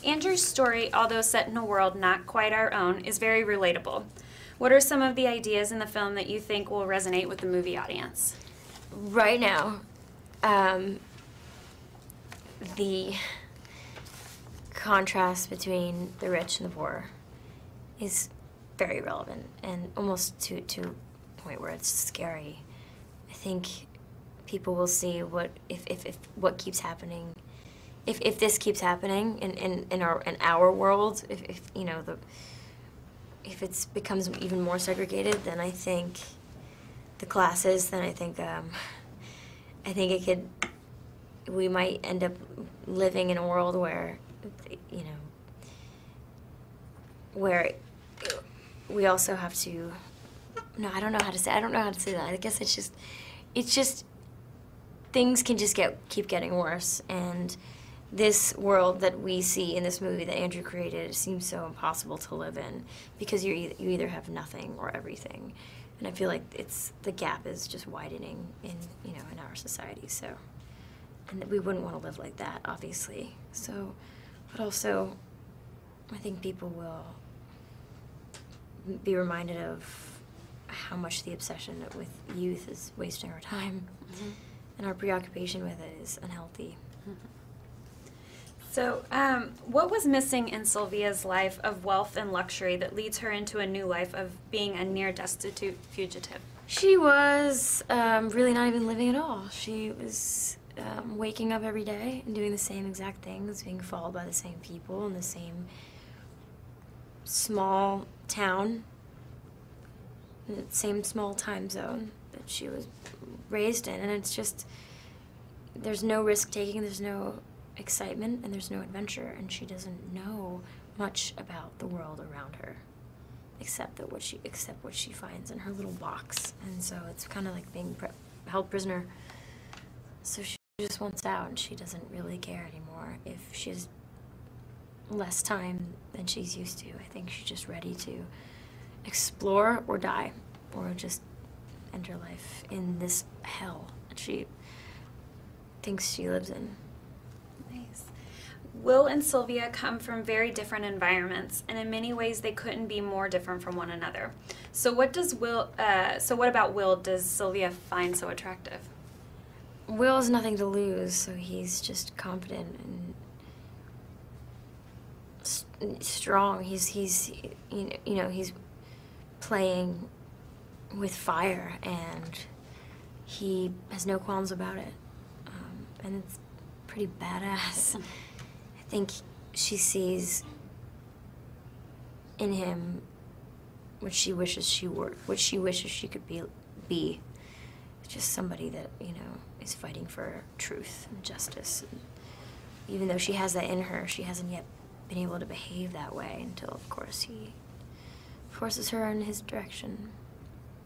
Andrew's story, although set in a world not quite our own, is very relatable. What are some of the ideas in the film that you think will resonate with the movie audience? Right now, the contrast between the rich and the poor is very relevant, and almost to a point where it's scary. I think people will see what if what keeps happening, if this keeps happening in our world, if you know if it becomes even more segregated, then I think the classes, then I think we might end up living in a world where, you know, where we also have to, no, I don't know how to say that. I guess it's just, things can just keep getting worse, and this world that we see in this movie that Andrew created seems so impossible to live in, because you either have nothing or everything. And I feel like the gap is just widening in our society, so. And we wouldn't want to live like that, obviously. So, but also, I think people will be reminded of how much the obsession with youth is wasting our time, and our preoccupation with it is unhealthy. So, what was missing in Sylvia's life of wealth and luxury that leads her into a new life of being a near-destitute fugitive? She was really not even living at all. She was waking up every day and doing the same exact things, being followed by the same people in the same small town, in the same small time zone that she was raised in. And it's just, there's no risk-taking, there's no excitement, and there's no adventure, and she doesn't know much about the world around her except what she finds in her little box. And so it's kind of like being held prisoner. So she just wants out, and she doesn't really care anymore if she has less time than she's used to. I think she's just ready to explore or die, or just end her life in this hell that she thinks she lives in. Nice. Will and Sylvia come from very different environments, and in many ways they couldn't be more different from one another. So what about Will does Sylvia find so attractive? Will has nothing to lose, so he's just confident and strong. He's playing with fire, and he has no qualms about it, and it's pretty badass. I think she sees in him what she wishes she were, what she wishes she could be. Just somebody that, is fighting for truth and justice. And even though she has that in her, she hasn't yet been able to behave that way until, of course, he forces her in his direction.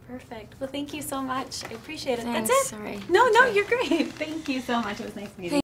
Perfect. Well, thank you so much. I appreciate it. Thanks. That's it. Sorry. No, you're great. Thank you so much. It was nice meeting you.